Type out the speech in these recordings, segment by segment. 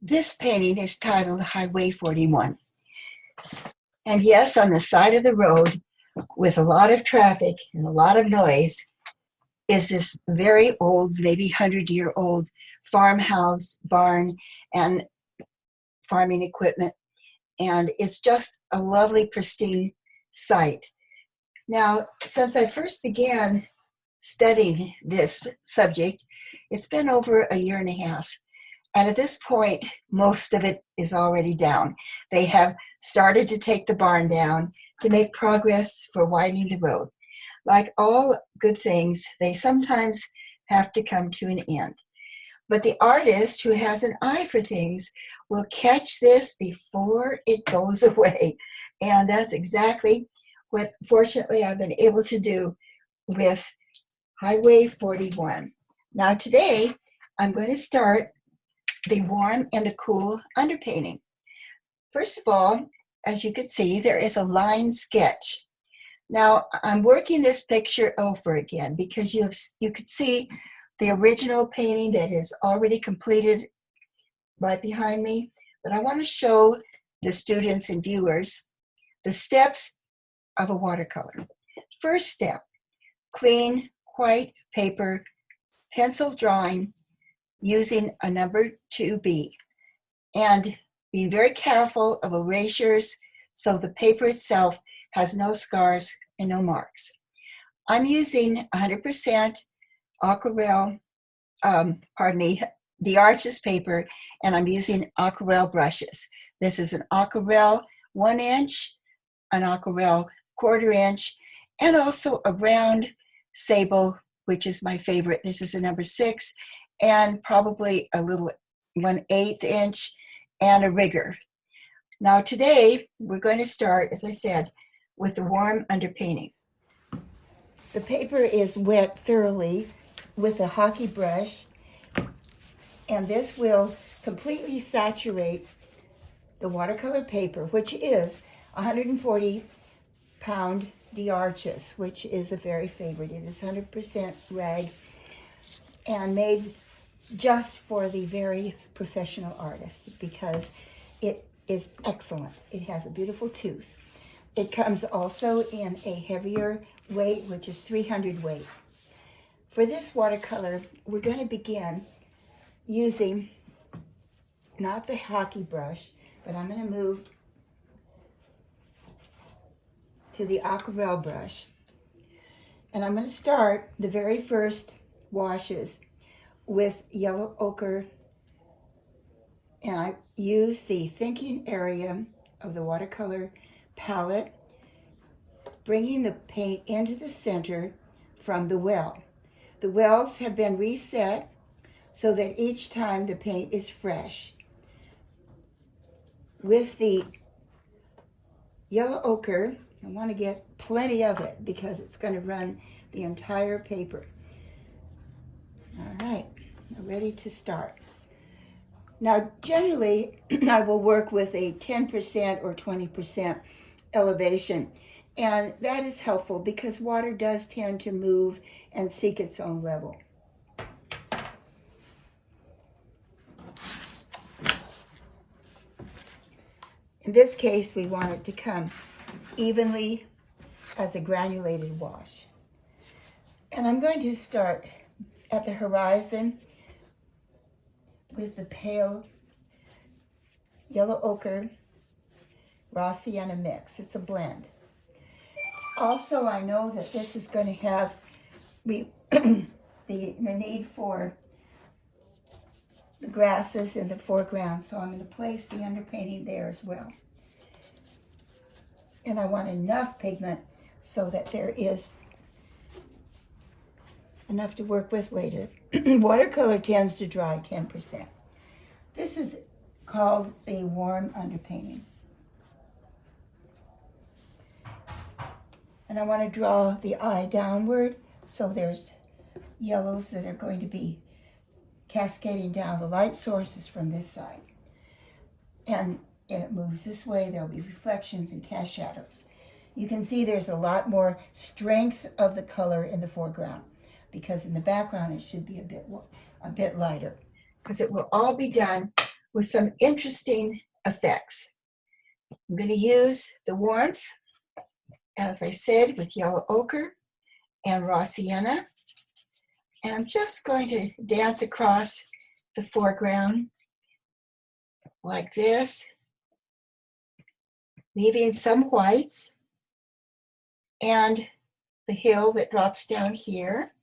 This painting is titled Highway 41. And yes, on the side of the road with a lot of traffic and a lot of noise is this very old, maybe 100-year-old farmhouse, barn, and farming equipment. And it's just a lovely, pristine site. Now, since I first began studying this subject, it's been over a year and a half. And at this point, most of it is already down. They have started to take the barn down to make progress for widening the road. Like all good things, they sometimes have to come to an end. But the artist who has an eye for things will catch this before it goes away. And that's exactly what, fortunately, I've been able to do with Highway 41. Now today, I'm going to start the warm and the cool underpainting. First of all, as you can see, there is a line sketch. Now, I'm working this picture over again because you could see the original painting that is already completed right behind me, but I want to show the students and viewers the steps of a watercolor. First step, clean white paper, pencil drawing, using a number 2B, and being very careful of erasures so the paper itself has no scars and no marks. I'm using 100% aquarelle, the Arches paper, and I'm using aquarelle brushes. This is an aquarelle 1 inch, an aquarelle 1/4 inch, and also a round sable, which is my favorite. This is a number 6, and probably a little 1/8 inch and a rigger. Now today, we're going to start, as I said, with the warm underpainting. The paper is wet thoroughly with a hockey brush, and this will completely saturate the watercolor paper, which is 140-pound d'Arches, which is a very favorite. It is 100% rag and made just for the very professional artist because it is excellent. It has a beautiful tooth. It comes also in a heavier weight, which is 300 weight. For this watercolor, we're going to begin using not the hockey brush, but I'm going to move to the aquarelle brush. And I'm going to start the very first washes with yellow ochre, and I use the thinking area of the watercolor palette, bringing the paint into the center from the well. The wells have been reset so that each time the paint is fresh. With the yellow ochre, I want to get plenty of it because it's going to run the entire paper. All right, I'm ready to start. Now, generally, I will work with a 10% or 20% elevation, and that is helpful because water does tend to move and seek its own level. In this case, we want it to come evenly as a granulated wash. And I'm going to start at the horizon with the pale yellow ochre raw sienna mix. It's a blend. Also, I know that this is going to have the need for the grasses in the foreground, so I'm going to place the underpainting there as well. And I want enough pigment so that there is enough to work with later. Watercolor tends to dry 10%. This is called a warm underpainting. And I want to draw the eye downward, so there's yellows that are going to be cascading down. The light source is from this side. And it moves this way. There'll be reflections and cast shadows. You can see there's a lot more strength of the color in the foreground, because in the background it should be a bit lighter, because it will all be done with some interesting effects. I'm going to use the warmth, as I said, with yellow ochre and raw sienna. And I'm just going to dance across the foreground like this, leaving some whites and the hill that drops down here.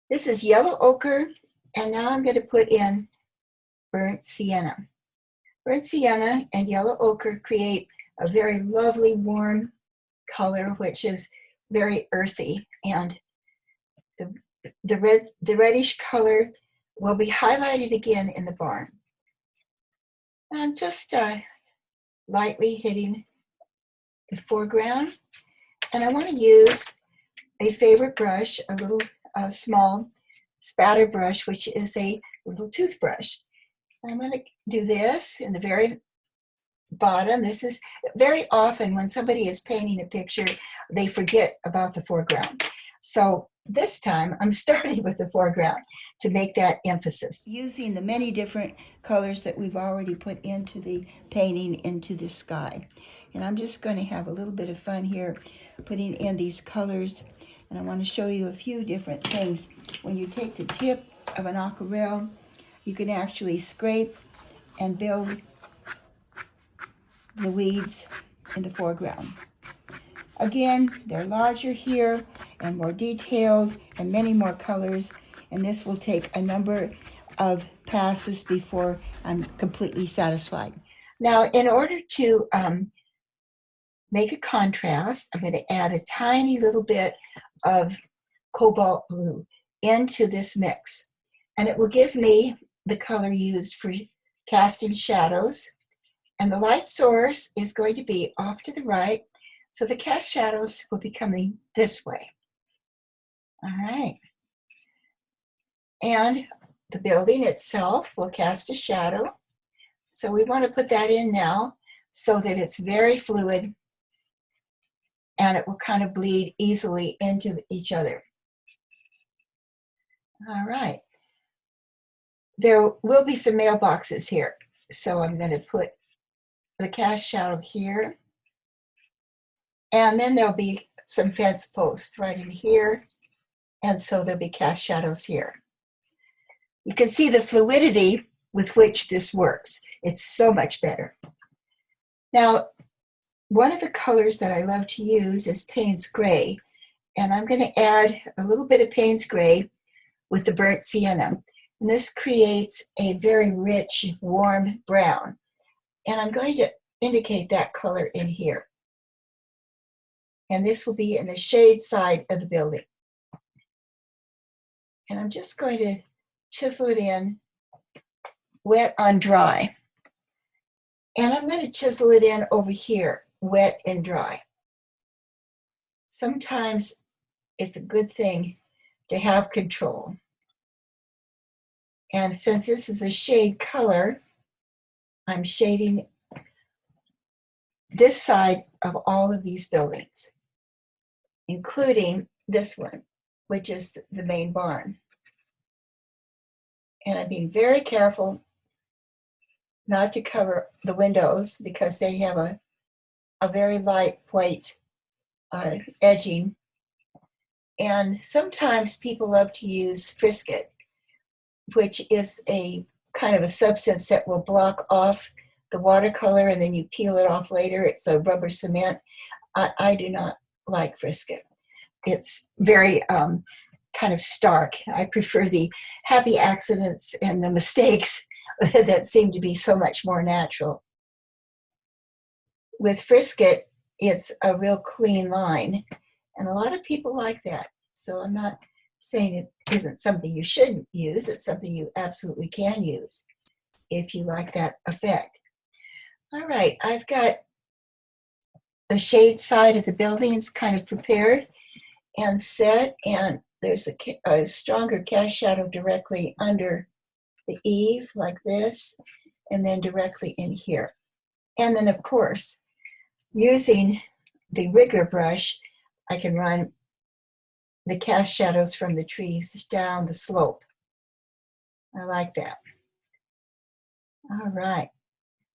This is yellow ochre, and now I'm going to put in burnt sienna. Burnt sienna and yellow ochre create a very lovely warm color, which is very earthy, and the reddish color will be highlighted again in the barn. I'm just lightly hitting the foreground, and I want to use a favorite brush, a little small spatter brush, which is a little toothbrush. I'm going to do this in the very bottom. This is very often when somebody is painting a picture, they forget about the foreground. So this time I'm starting with the foreground to make that emphasis. Using the many different colors that we've already put into the painting into the sky. And I'm just going to have a little bit of fun here putting in these colors. And I want to show you a few different things. When you take the tip of an aquarelle, you can actually scrape and build the weeds in the foreground. Again, they're larger here and more detailed and many more colors, and this will take a number of passes before I'm completely satisfied. Now, in order to make a contrast, I'm going to add a tiny little bit of cobalt blue into this mix, and it will give me the color used for casting shadows. And the light source is going to be off to the right, so the cast shadows will be coming this way. All right. And the building itself will cast a shadow. So we want to put that in now so that it's very fluid and it will kind of bleed easily into each other. All right. There will be some mailboxes here. So I'm going to put the cast shadow here. And then there'll be some fence posts right in here. And so there'll be cast shadows here. You can see the fluidity with which this works. It's so much better. Now, one of the colors that I love to use is Payne's Gray. And I'm going to add a little bit of Payne's Gray with the burnt sienna. And this creates a very rich, warm brown. And I'm going to indicate that color in here. And this will be in the shade side of the building. And I'm just going to chisel it in wet on dry. And I'm going to chisel it in over here, wet and dry. Sometimes it's a good thing to have control. And since this is a shade color, I'm shading this side of all of these buildings, including this one, which is the main barn. And I'm being very careful not to cover the windows because they have a very light white edging. And sometimes people love to use Frisket, which is a kind of a substance that will block off the watercolor and then you peel it off later. It's a rubber cement. I do not like Frisket. It's very kind of stark. I prefer the happy accidents and the mistakes that seem to be so much more natural. With Frisket, it's a real clean line, and a lot of people like that. So I'm not saying it isn't something you shouldn't use. It's something you absolutely can use if you like that effect. All right, I've got the shade side of the buildings kind of prepared and set, and there's a stronger cast shadow directly under the eave like this, and then directly in here. And then, of course, using the rigger brush, I can run the cast shadows from the trees down the slope. I like that. All right.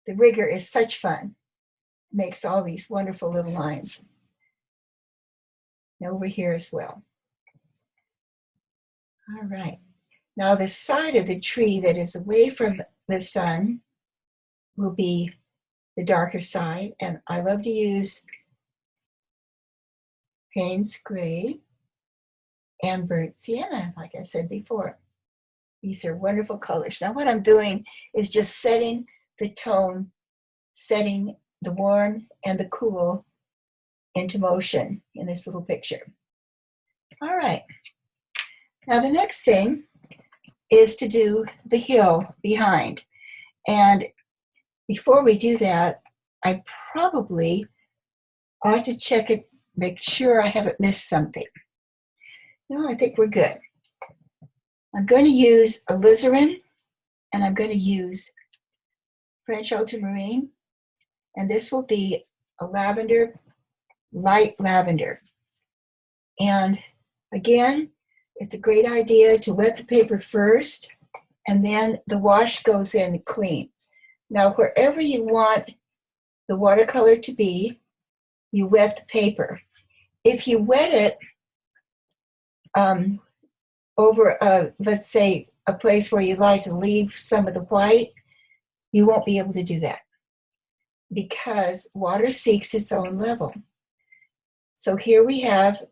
The rigger is such fun. Makes all these wonderful little lines. And over here as well. All right. Now the side of the tree that is away from the sun will be the darker side. And I love to use Payne's Gray and Burnt Sienna, like I said before. These are wonderful colors. Now what I'm doing is just setting the tone, setting the warm and the cool into motion in this little picture. All right. Now the next thing is to do the hill behind. And before we do that, I probably ought to check it, make sure I haven't missed something. No, I think we're good. I'm going to use alizarin, and I'm going to use French ultramarine, and this will be a lavender, light lavender. And again, it's a great idea to wet the paper first, and then the wash goes in clean. Now, wherever you want the watercolor to be, you wet the paper. If you wet it over, let's say, a place where you'd like to leave some of the white, you won't be able to do that because water seeks its own level. So here we have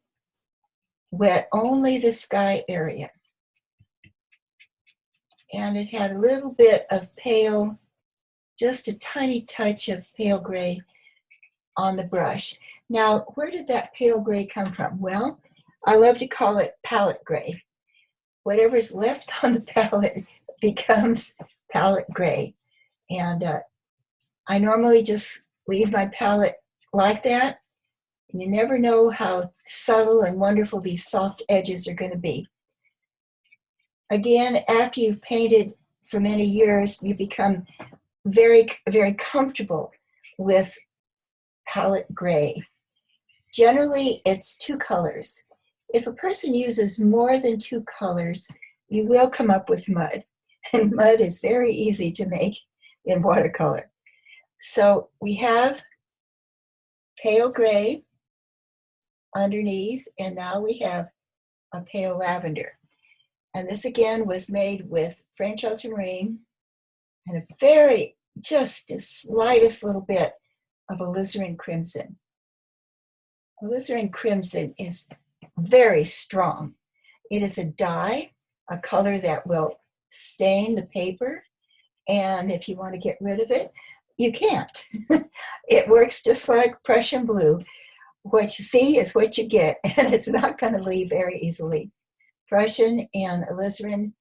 wet only the sky area. And it had a little bit of pale, just a tiny touch of pale gray on the brush. Now, where did that pale gray come from? Well, I love to call it palette gray. Whatever's left on the palette becomes palette gray. And I normally just leave my palette like that. You never know how subtle and wonderful these soft edges are going to be. Again, after you've painted for many years, you become very, very comfortable with palette gray. Generally, it's 2 colors. If a person uses more than 2 colors, you will come up with mud. And mud is very easy to make in watercolor. So we have pale gray underneath, and now we have a pale lavender. And this again was made with French ultramarine and a very, just the slightest little bit of alizarin crimson. Alizarin crimson is very strong. It is a dye, a color that will stain the paper, and if you want to get rid of it, you can't. It works just like Prussian blue. What you see is what you get, and it's not going to leave very easily. Prussian and alizarin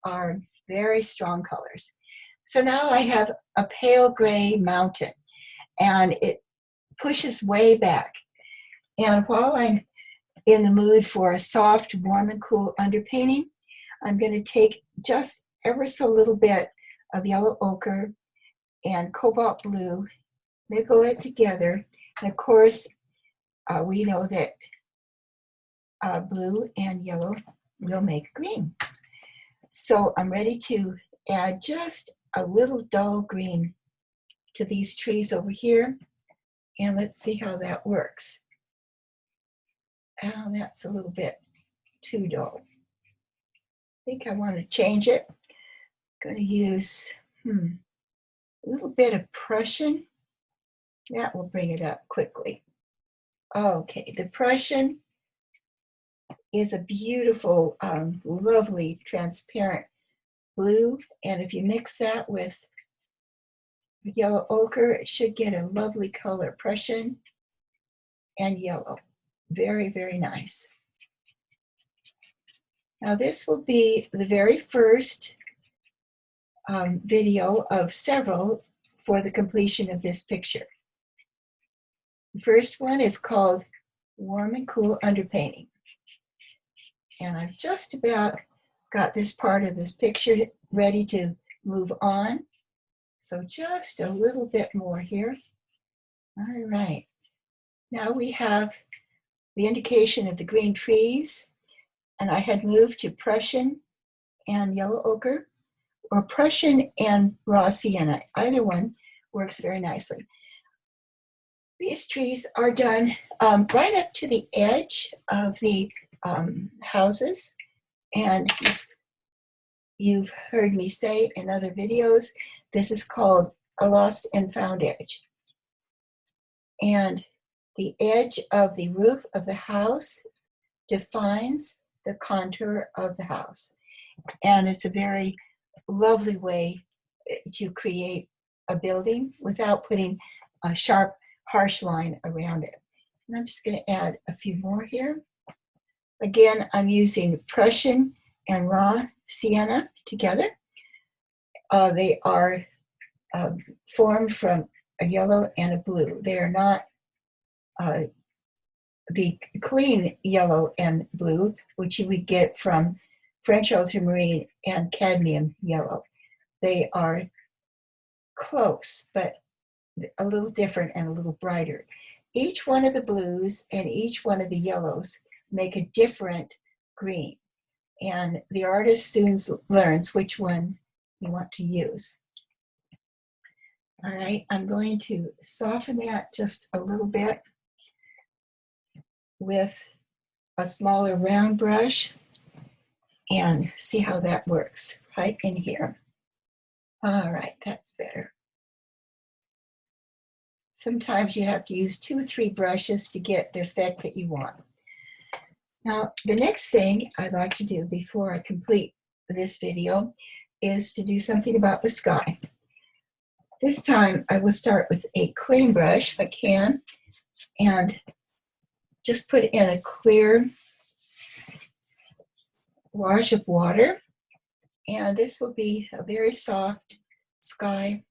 are very strong colors. So now I have a pale gray mountain, and it pushes way back. And while I'm in the mood for a soft, warm, and cool underpainting, I'm going to take just ever so little bit of yellow ochre and cobalt blue, nickel it together. And of course, we know that blue and yellow will make green. So I'm ready to add just a little dull green to these trees over here. And let's see how that works. Oh, that's a little bit too dull. I think I want to change it. I'm going to use a little bit of Prussian. That will bring it up quickly. Okay, the Prussian is a beautiful, lovely, transparent blue. And if you mix that with yellow ochre, it should get a lovely color, Prussian and yellow. Very, very nice. Now this will be the very first video of several for the completion of this picture. The first one is called Warm and Cool Underpainting. And I've just about got this part of this picture ready to move on. So just a little bit more here. All right. Now we have the indication of the green trees, and I had moved to Prussian and yellow ochre. or Prussian and raw sienna. Either one works very nicely. These trees are done right up to the edge of the houses. And you've heard me say in other videos, this is called a lost and found edge. And the edge of the roof of the house defines the contour of the house. And it's a very lovely way to create a building without putting a sharp, harsh line around it. And I'm just going to add a few more here. Again, I'm using Prussian and raw sienna together. They are formed from a yellow and a blue. They are not the clean yellow and blue, which you would get from French ultramarine and cadmium yellow. They are close, but a little different and a little brighter. Each one of the blues and each one of the yellows make a different green, and the artist soon learns which one you want to use. All right, I'm going to soften that just a little bit with a smaller round brush and see how that works right in here. All right, that's better. Sometimes you have to use 2 or 3 brushes to get the effect that you want. Now, the next thing I'd like to do before I complete this video is to do something about the sky. This time I will start with a clean brush if I can, and just put in a clear wash of water. And this will be a very soft sky.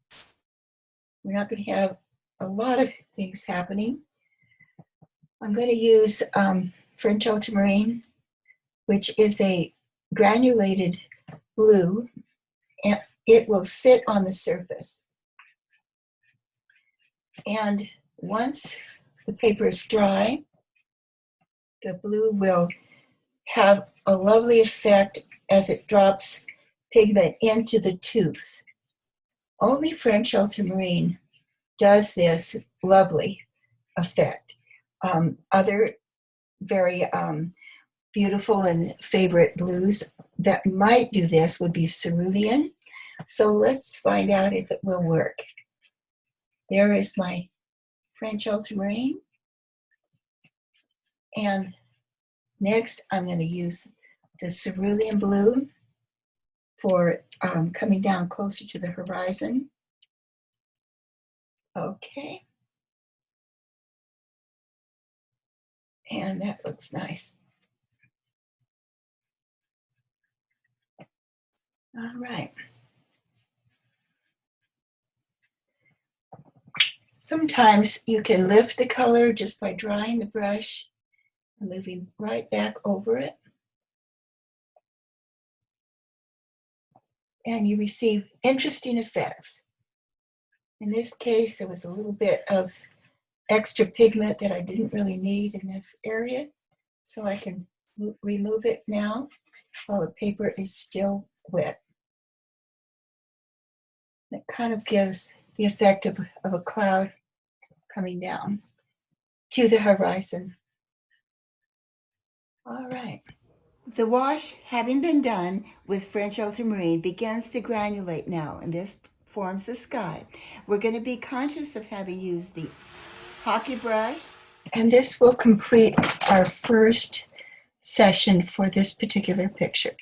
We're not going to have a lot of things happening. I'm going to use French ultramarine, which is a granulated blue, and it will sit on the surface. And once the paper is dry, the blue will have a lovely effect as it drops pigment into the tooth. Only French ultramarine does this lovely effect. Other very beautiful and favorite blues that might do this would be cerulean. So let's find out if it will work. There is my French ultramarine. And next I'm going to use the cerulean blue for coming down closer to the horizon. Okay. And that looks nice. All right. Sometimes you can lift the color just by drying the brush and moving right back over it. And you receive interesting effects. In this case, there was a little bit of extra pigment that I didn't really need in this area, so I can remove it now while the paper is still wet. It kind of gives the effect of a cloud coming down to the horizon. All right. The wash, having been done with French ultramarine, begins to granulate now, and this forms the sky. We're going to be conscious of having used the hockey brush. And this will complete our first session for this particular picture.